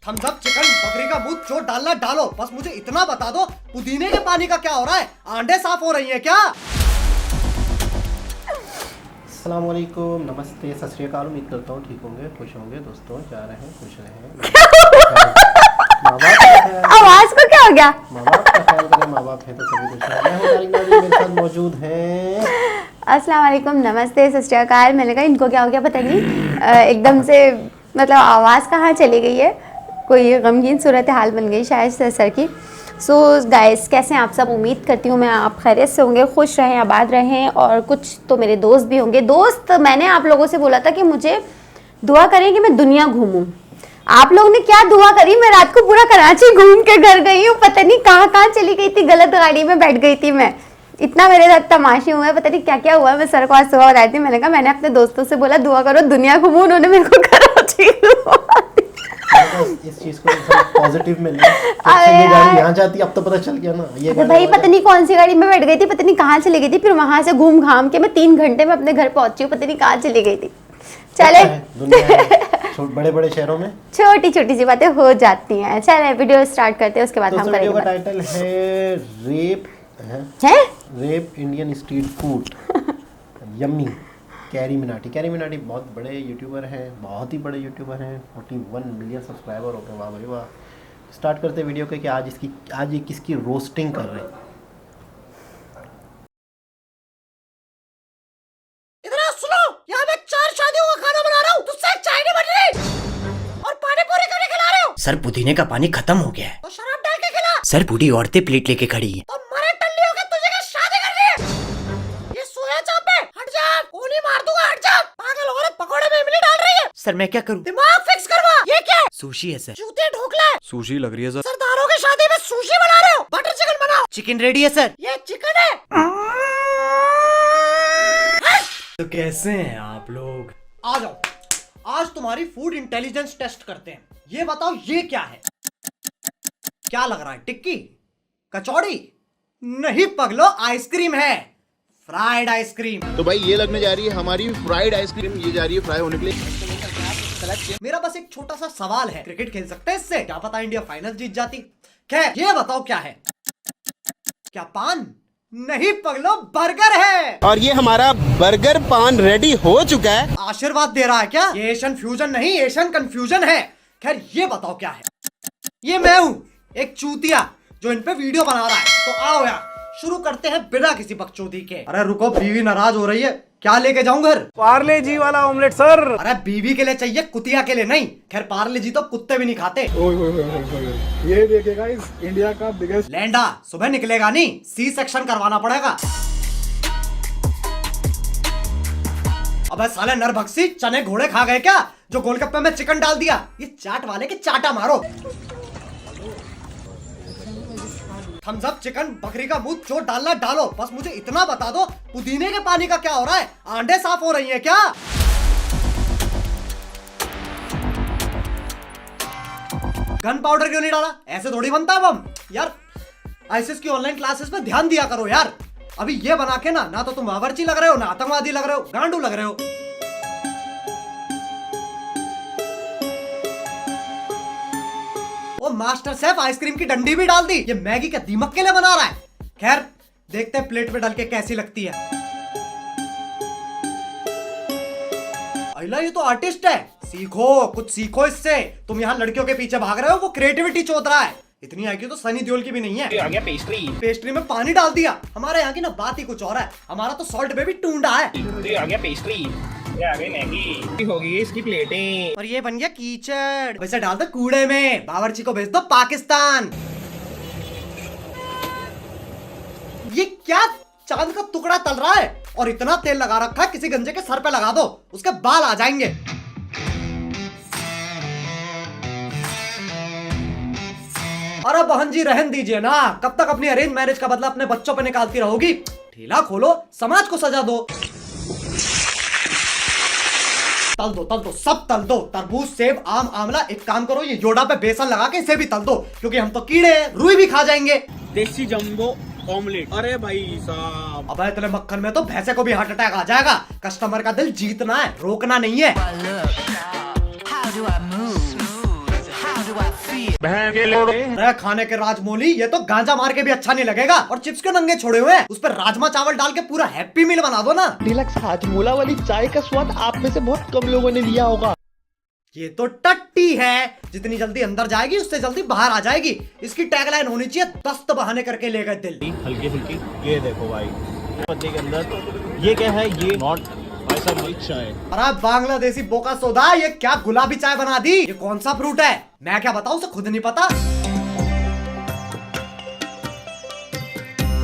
Thums up, chicken, बकरी का दूध जो डालना डालो, बस मुझे इतना बता दो पुदीने के पानी का क्या हो रहा है? आंडें साफ हो रही हैं क्या? अस्सलाम वालेकुम, नमस्ते, सत श्री अकाल। उम्मीद करता हूँ ठीक होंगे, खुश होंगे। दोस्तों जा रहे हैं, खुश रहें। आवाज को क्या हो गया? माँ बाप का ख्याल करें, माँ बाप है तो सभी कुछ है। मैं हूँ तारिक नाज़िम, मेरे साथ मौजूद हैं। अस्सलाम वालेकुम, नमस्ते, सत श्री अकाल। मैंने कहा इनको क्या हो गया पता नहीं, एकदम से मतलब आवाज़ कहाँ चली गई है, कोई गमगीन सूरत हाल बन गई शायद सर की। सो गाइस, कैसे हैं आप सब? उम्मीद करती हूँ मैं आप खैरियत से होंगे, खुश रहें, आबाद रहें। और कुछ तो मेरे दोस्त भी होंगे। दोस्त, मैंने आप लोगों से बोला था कि मुझे दुआ करें कि मैं दुनिया घूमूं। आप लोगों ने क्या दुआ करी? मैं रात को पूरा कराची घूम के घर गई हूँ, पता नहीं कहाँ कहाँ चली गई थी, गलत गाड़ी में बैठ गई थी मैं। इतना मेरे साथ तमाशे हुए हैं, पता नहीं क्या क्या हुआ। मैं सर को आज सुबह बताई थी, मैंने कहा मैंने अपने दोस्तों से बोला दुआ करो दुनिया घूमूं, उन्होंने मेरे को कराची इस चीज को पॉजिटिव में लिया। ये गाड़ी यहाँ जाती, अब तो पता चल गया ना ये भाई। पता नहीं कौन सी गाड़ी में बैठ गई थी, पता नहीं कहाँ चली गई थी। फिर वहां से घूम घाम के मैं 3 घंटे में अपने घर पहुंची हूँ, पता नहीं कहाँ चली गई थी। चले बड़े बड़े शहरों में छोटी छोटी सी बातें हो जाती हैं। चले वीडियो स्टार्ट करते हैं, उसके बाद हम करेंगे। वीडियो का टाइटल है rape Indian street food yummy. Carry Minati बहुत बड़े यूट्यूबर हैं, बहुत ही बड़े यूट्यूबर हैं। 41 मिलियन सब्सक्राइबर हो गए, वाह भाई वाह। स्टार्ट करते हैं वीडियो के कि आज ये किसकी रोस्टिंग कर रहे हैं। इधर सुनो, यहाँ मैं 4 शादियों का खाना बना रहा हूँ, तुझसे चाय नहीं बन रही और पानी पूरी करके खिला रहे हो। सर पुदीने का पानी खत्म हो गया है। तो शराब डाल के खिला। सर बूढ़ी औरतें प्लेट लेके खड़ी है। तो मरे टल्ली हो गए, तुझे क्या शादी करनी है? ये सोया चाप है, हट जा, गोली मार दूंगा, हट जा। पागल औरत पकोड़े में इमली डाल रही है। सर मैं क्या करूं? दिमाग फिक्स करवा। ये क्या है? सुशी है सर। जूते ढोकला है। सुशी लग रही है सर। सरदारों की शादी में सुशी बना रहे हो? बटर चिकन बनाओ। चिकन रेडी है सर। ये चिकन है। तो कैसे हैं आप लोग? आ जाओ, आज तुम्हारी फूड इंटेलिजेंस टेस्ट करते हैं। ये बताओ ये क्या है? क्या लग रहा है? टिक्की, कचौड़ी? नहीं पगलो, आइसक्रीम है, फ्राइड आइसक्रीम। तो भाई ये लगने जा रही है हमारी फ्राइड आइसक्रीम, ये जा रही है फ्राई होने के लिए। मेरा बस एक छोटा सा सवाल है, क्रिकेट खेल सकते हैं इससे? क्या पता इंडिया फाइनल जीत जाती। खैर, ये बताओ क्या है? क्या पान? नहीं पगलो, बर्गर है। और ये हमारा बर्गर पान रेडी हो चुका है। आशीर्वाद दे रहा है क्या? ये एशियन फ्यूजन नहीं, एशियन कंफ्यूजन है। खैर, ये बताओ क्या है? ये मैं हूँ, एक चूतिया जो इन पे वीडियो बना रहा है। तो आओ यार, शुरू करते हैं बिना किसी बकचोदी के। अरे रुको, बीवी नाराज हो रही है, क्या लेके जाऊं घर? पार्ले जी वाला ऑमलेट सर। अरे बीवी के लिए चाहिए, कुतिया के लिए नहीं। खैर, पार्ले जी तो कुत्ते भी नहीं खाते। ये देखेगा इस इंडिया का बिगेस्ट लैंडा सुबह निकलेगा नहीं, सी सेक्शन करवाना पड़ेगा। अबे साले नरभक्षी, चने घोड़े खा गए क्या जो गोलगप्पे में चिकन डाल दिया? ये चाट वाले के चाटा मारो। थम्स अप, चिकन, बकरी का दूध जो डालना डालो, बस मुझे इतना बता दो पुदीने के पानी का क्या हो रहा है? आंडें साफ हो रही हैं क्या? गन पाउडर क्यों नहीं डाला? ऐसे थोड़ी बनता है बम यार। आईसीएस की ऑनलाइन क्लासेस पे ध्यान दिया करो यार। अभी ये बना के ना तो तुम बावर्ची लग रहे हो, ना आतंकवादी लग रहे हो, गांडू लग रहे हो। वो मास्टर शेफ आइसक्रीम की डंडी भी डाल दी। ये मैगी के दीमक के लिए बना रहा है। खैर, देखते हैं प्लेट पे डाल के कैसी लगती है। अल्लाह, ये तो आर्टिस्ट है, सीखो, कुछ सीखो इससे। तुम यहाँ लड़कियों के पीछे भाग रहे हो, वो क्रिएटिविटी चोद रहा है। इतनी आईक्यू तो सनी देओल की भी नहीं है। आ गया पेस्ट्री में पानी डाल दिया। हमारे यहाँ की ना बात ही कुछ और है, हमारा तो सॉल्ट बेबी टूंडा है। आ गया पेस्ट्री, ये आ गई मैगी, होगी इसकी प्लेटें। और ये बन गया कीचड़। वैसे डाल दो कूड़े में, बावर्ची को भेज दो पाकिस्तान। ये क्या चांद का टुकड़ा तल रहा है और इतना तेल लगा रखा है, किसी गंजे के सर पे लगा दो, उसके बाल आ जाएंगे। अरे बहन जी रहन दीजिए ना, कब तक अपनी अरेंज मैरिज का बदला अपने बच्चों पे निकालती रहोगी? ठेला खोलो, समाज को सजा दो। तल दो, सब तल दो। तरबूज, सेब, आम, आंवला। एक काम करो, ये योडा पे बेसन लगा के इसे भी तल दो, क्योंकि हम तो कीड़े रुई भी खा जाएंगे। देसी जंबो ऑमलेट। अरे भाई साहब, अब इतने मक्खन में तो भैंसे को भी हार्ट अटैक आ जाएगा। कस्टमर का दिल जीतना है, रोकना नहीं है। अरे खाने के राजमौली, ये तो गांजा मार के भी अच्छा नहीं लगेगा। और चिप्स के नंगे छोड़े हुए हैं, उस पर राजमा चावल डाल के पूरा हैप्पी मील बना दो ना। डिलक्स हाजमोला वाली चाय का स्वाद आप में से बहुत कम लोगों ने लिया होगा। ये तो टट्टी है, जितनी जल्दी अंदर जाएगी उससे जल्दी बाहर आ जाएगी। इसकी टैगलाइन होनी चाहिए, दस्त बहाने करके ले गए दिल। हल्की फुल्की, ये देखो भाई पत्ते के अंदर ये क्या है, ये नॉट ऐसा मिल्क चाय। अरे बांग्लादेशी बोका सोदा, ये क्या गुलाबी चाय बना दी। ये कौन सा फ्रूट है, मैं क्या बताऊं, उसे खुद नहीं पता।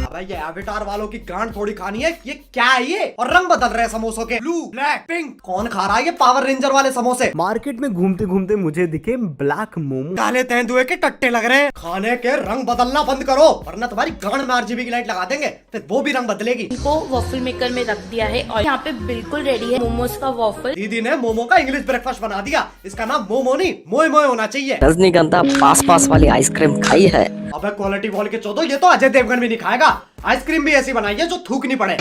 अबे ये एविटार वालों की गांड थोड़ी खानी है। ये क्या है ये, और रंग बदल रहे हैं समोसों के, ब्लू ब्लैक पिंक। कौन खा रहा है ये पावर रेंजर वाले समोसे। मार्केट में घूमते घूमते मुझे दिखे ब्लैक मोमो। काले तेंदुए के टट्टे लग रहे हैं। खाने के रंग बदलना बंद करो, वरना तुम्हारी गांड में RGB की लाइट लगा देंगे, फिर वो भी रंग बदलेगी। इनको वॉफल मेकर में रख दिया है और यहाँ पे बिल्कुल रेडी है मोमोज का वॉफल। दीदी ने मोमो का इंग्लिश ब्रेकफास्ट बना दिया। इसका नाम मोमो नहीं मोए मोए होना चाहिए। रजनीगंधा पास वाली आइसक्रीम खाई है। अबे क्वालिटी बोल के चौदो, ये तो अजय देवगन भी नहीं खाएगा। आइसक्रीम भी ऐसी बनाई है जो थूक नहीं पड़े।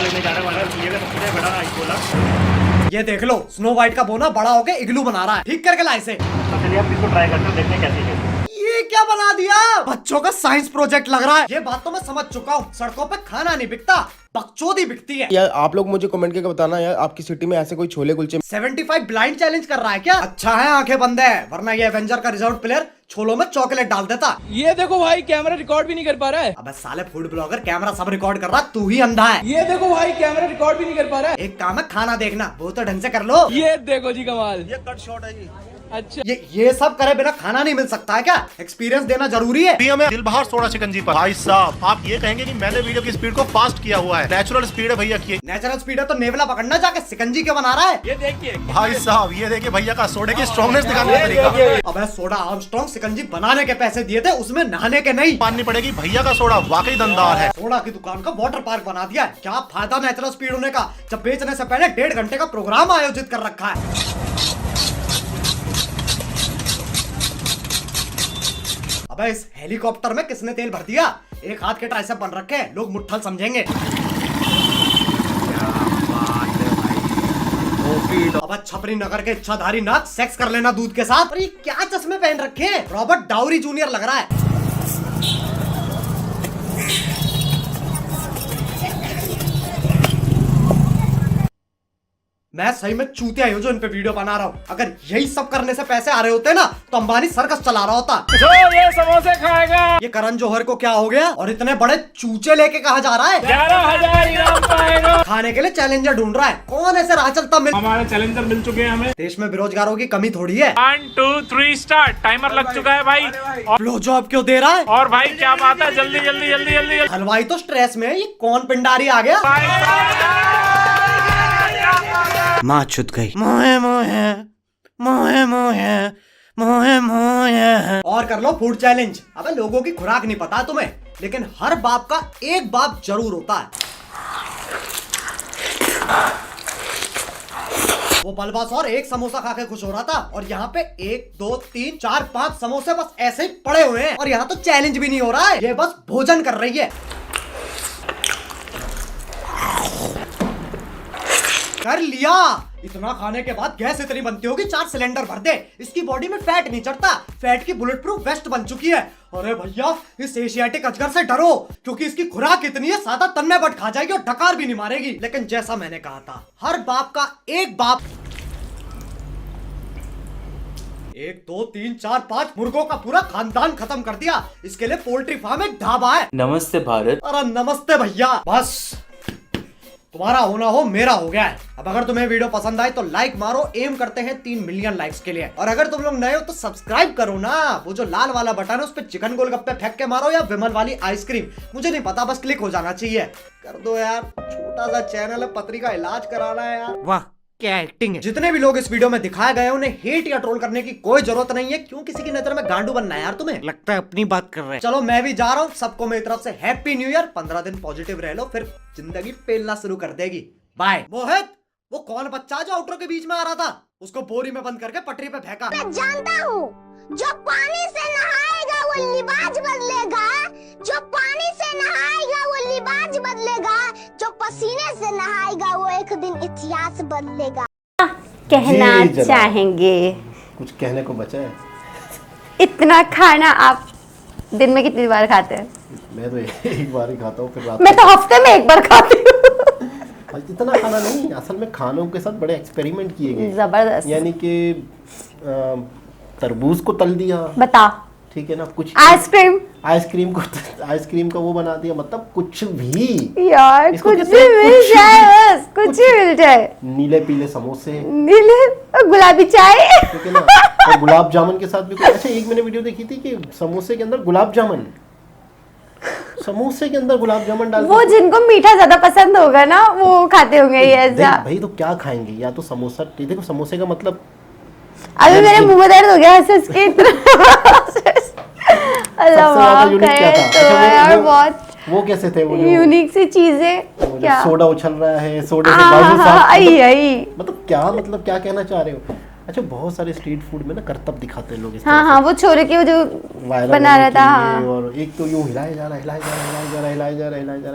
ये देख लो, स्नो व्हाइट का बोना बड़ा होके इग्लू बना रहा है। ठीक करके ला इसे। चलिए आप इसको ट्राई करते हैं, देखते हैं कैसी है। ये क्या बना दिया, बच्चों का साइंस प्रोजेक्ट लग रहा है। ये बात तो मैं समझ चुका हूँ, सड़कों पे खाना नहीं बिकता, बकचोदी बिकती है। यार आप लोग मुझे कमेंट करके बताना यार, आपकी सिटी में ऐसे कोई छोले कुलचे 75 ब्लाइंड चैलेंज कर रहा है क्या। अच्छा है आंखें बंद है, वरना ये एवेंजर का रिजर्व प्लेयर छोलों में चॉकलेट डाल देता। ये देखो भाई, कैमरा रिकॉर्ड भी नहीं कर पा रहा है। अबे साले फूड ब्लॉगर, कैमरा सब रिकॉर्ड कर रहा, तू ही अंधा है। ये देखो भाई, कैमरा रिकॉर्ड भी नहीं कर पा रहा है। एक काम है खाना देखना, वो तो ढंग से कर लो। ये देखो जी कमाल, ये कट शॉट है जी। अच्छा ये सब करे बिना खाना नहीं मिल सकता है क्या। एक्सपीरियंस देना जरूरी है। हमें दिल बाहर सोडा शिकंजी पर। भाई साहब आप ये कहेंगे कि मैंने वीडियो की स्पीड को फास्ट किया हुआ है, नेचुरल स्पीड है भैया की। नेचुरल स्पीड है तो नेवला पकड़ना, जाके शिकंजी क्यों बना रहा है। ये देखिए भाई साहब ये देखिए भैया का सोडे की स्ट्रॉन्गनेस दिखाने का तरीका। अबे सोडा आर्मस्ट्रांग शिकंजी बनाने के पैसे दिए थे, उसमें नहाने के नहीं। माननी पड़ेगी भैया का सोडा वाकई दमदार है। सोडा की दुकान का वाटर पार्क बना दिया है। क्या फायदा नेचुरल स्पीड होने का, जब बेचने से पहले 1.5 घंटे का प्रोग्राम आयोजित कर रखा है। अबे इस हेलीकॉप्टर में किसने तेल भर दिया। एक हाथ के ट्राइसेप बन रखे हैं, लोग मुट्ठल समझेंगे। अब छपरी नगर के इच्छाधारी नाथ सेक्स कर लेना दूध के साथ। और ये क्या चश्मे पहन रखे हैं, रॉबर्ट डाउरी जूनियर लग रहा है। मैं सही में चूतिया हूँ जो इन पे वीडियो बना रहा हूँ। अगर यही सब करने से पैसे आ रहे होते ना तो अंबानी सर्कस चला रहा होता। जो ये समोसे खाएगा, ये करण जौहर को क्या हो गया, और इतने बड़े चूचे लेके कहा जा रहा है। 11,000 इनाम पाएगा। खाने के लिए चैलेंजर ढूंढ रहा है, कौन ऐसे राह चलता मिल। हमारे चैलेंजर मिल चुके हैं हमें। देश में बेरोजगारों की कमी थोड़ी है। 1 2 3 स्टार्ट, टाइमर लग चुका है भाई। ब्लो जॉब क्यों दे रहा है। और भाई क्या बात है, जल्दी जल्दी जल्दी जल्दी। हलवाई तो स्ट्रेस में है, ये कौन पिंडारी आ गया। माँ छुट गई। मोहे मोहे मोहे मोहे मोहे मोहे। और कर लो फूड चैलेंज। अबे लोगों की खुराक नहीं पता तुम्हें, लेकिन हर बाप का एक बाप जरूर होता है। वो बलबास और एक समोसा खा के खुश हो रहा था, और यहाँ पे 1 2 3 4 5 समोसे बस ऐसे ही पड़े हुए हैं। और यहाँ तो चैलेंज भी नहीं हो रहा है, ये बस भोजन कर रही है। कर लिया। इतना खाने के बाद गैस इतनी बनती होगी 4 सिलेंडर भर दे। इसकी बॉडी में फैट नहीं चढ़ता, फैट की बुलेट प्रूफ वेस्ट बन चुकी है। अरे भैया इस एशियाटिक अजगर से डरो, क्योंकि इसकी खुराक इतनी है सादा तन्ने बट खा जाएगी और डकार भी नहीं मारेगी। लेकिन जैसा मैंने कहा था, हर बाप का एक बाप 1 2 3 4 5 मुर्गों का पूरा खानदान खत्म कर दिया। इसके लिए पोल्ट्री फार्म एक ढाबा है। नमस्ते भारत। अरे नमस्ते भैया। बस तुम्हारा होना हो मेरा हो गया है। अब अगर तुम्हें वीडियो पसंद आए तो लाइक मारो, एम करते हैं 3 मिलियन लाइक्स के लिए। और अगर तुम लोग नए हो तो सब्सक्राइब करो ना, वो जो लाल वाला बटन है उस पर चिकन गोलगप्पे फेंक के मारो या विमल वाली आइसक्रीम, मुझे नहीं पता, बस क्लिक हो जाना चाहिए। कर दो यार, छोटा सा चैनल है, पथरी का इलाज कराना है यार। वाह क्या एक्टिंग है। जितने भी लोग इस वीडियो में दिखाए गए उन्हें हेट या ट्रोल करने की कोई जरूरत नहीं है। क्यों किसी की नजर में गांडू बनना है यार तुम्हें। लगता है अपनी बात कर रहे हैं। चलो मैं भी जा रहा हूँ, सबको मेरी तरफ से हैप्पी न्यू ईयर। 15 दिन पॉजिटिव रह लो, फिर जिंदगी पेलना शुरू कर देगी। बाय। मोहित, वो कौन बच्चा जो आउटरो के बीच में आ रहा था, उसको बोरी में बंद करके पटरी पे फेंका। मैं जानता हूँ, जो पानी से नहाएगा वो लिबाज बदलेगा, जो पानी से नहाएगा वो लिबाज बदलेगा, जो पसीने से नहाएगा वो एक दिन इतिहास बदलेगा। कहना जी जनाब। चाहेंगे कुछ कहने को बचा है। इतना खाना आप दिन में कितनी बार खाते हैं? मैं तो एक बार ही खाता हूँ, फिर रात मैं तो हफ्ते में एक बार खाती हूँ। इतना खाना नहीं, असल में खानों के साथ बड़े एक्सपेरिमेंट किए गए। जबरदस्त। यानी कि तरबूज को तल दिया, बता, ठीक है ना, कुछ आइसक्रीम का वो बना दिया, मतलब कुछ भी यार, इसको कुछ कहते भी हैं मिल कुछ जाए, भी। बस कुछ ही मिल जाए। नीले पीले समोसे, नीले गुलाबी चाय। ठीक है ना, और गुलाब जामुन के साथ भी कुछ। अच्छा, एक मैंने वीडियो देखी थी कि समोसे के अंदर गुलाब जामुन, समोसे के अंदर गुलाब जामुन डाल, वो जिनको मीठा ज्यादा पसंद होगा ना, वो खाते होंगे ये ऐसा। भाई तो क्या खाएंगे, या तो समोसा, देखो समोसे का मतलब, अभी मेरे मुंह में दर्द हो गया हंस के। अल्लाह माफ करे तो यार, बहुत वो कैसे थे, वो जो यूनिक सी चीजें। वो क्या? सोडा उछल रहा है, सोडे से बाजू साफ, मतलब क्या कहना चाह रहे हो। अच्छा, बहुत सारे स्ट्रीट फूड में ना करतब दिखाते हैं लोग इस तरह हाँ, वो छोरे के वो जो वायरल बना रहा था। होने के लिए, और एक तो यूं हिलाया जा रहा है,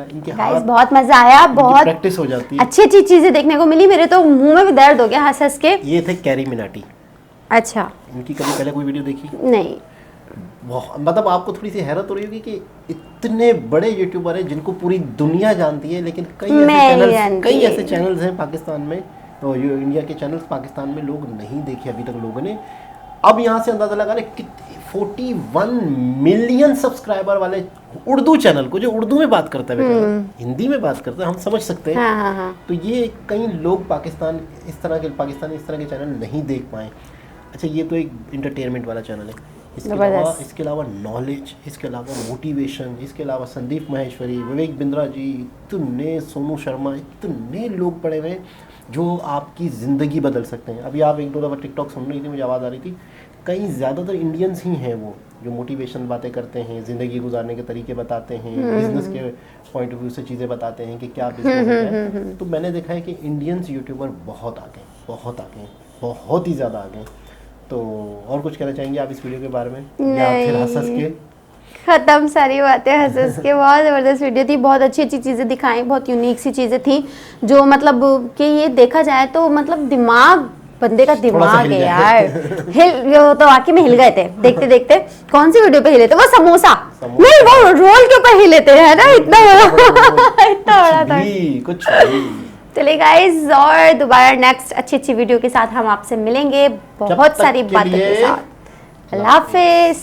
इनके गाइस हाथ, बहुत मजा आया, बहुत प्रैक्टिस हो जाती है। अच्छी चीजें देखने को मिली। मेरे तो मुंह में भी दर्द हो गया हंस हंस के। ये थे कैरी मिनाटी। अच्छा, इनकी कभी पहले कोई वीडियो देखी? नहीं। मतलब आपको थोड़ी सी हैरत हो रही होगी कि इतने बड़े यूट्यूबर हैं जिनको पूरी दुनिया जानती है, लेकिन कई ऐसे चैनल्स हैं पाकिस्तान में, तो इंडिया के चैनल्स पाकिस्तान में लोग नहीं देखे अभी तक लोगों ने। अब यहाँ से अंदाजा लगा रहे कि 41 मिलियन सब्सक्राइबर वाले उर्दू चैनल को, जो उर्दू में बात करता है, हिंदी में बात करता है, हम समझ सकते हैं। हाँ। तो ये कई लोग पाकिस्तानी इस तरह के चैनल नहीं देख पाए। अच्छा, ये तो एक इंटरटेनमेंट वाला चैनल है। इसके अलावा नॉलेज, इसके अलावा मोटिवेशन, इसके अलावा संदीप माहेश्वरी, विवेक बिंद्रा जी, इतने, सोनू शर्मा, इतने लोग पड़े हुए हैं जो आपकी ज़िंदगी बदल सकते हैं। अभी आप एक दो दफ़ा टिकटॉक सुन रही थी, मुझे आवाज़ आ रही थी, कई ज़्यादातर इंडियंस ही हैं वो जो मोटिवेशन बातें करते हैं, ज़िंदगी गुजारने के तरीके बताते हैं, बिजनेस के पॉइंट ऑफ व्यू से चीज़ें बताते हैं कि क्या बिजनेस है। तो मैंने देखा है कि इंडियंस यूट्यूबर बहुत आगे, बहुत ही ज़्यादा आगे। तो और कुछ कहना चाहेंगे आप इस वीडियो के बारे में, या फिर हंस के खत्म सारी बातें हंस के? बहुत ज़बरदस्त वीडियो थी, बहुत अच्छी चीज़ें दिखाई, बहुत यूनिक सी चीज़ें थी, जो मतलब कि ये देखा जाए तो मतलब दिमाग, बंदे का दिमाग है यार। तो वाकई में हिल गए थे देखते देखते। कौन सी वीडियो पे हिले थे? वो समोसा नहीं, वो रोल के ऊपर हिले थे, है ना, इतना बड़ा था। कुछ चलिए गाइस, और दोबारा नेक्स्ट अच्छी वीडियो के साथ हम आपसे मिलेंगे, बहुत सारी बातों के साथ। अल्लाह हाफिज।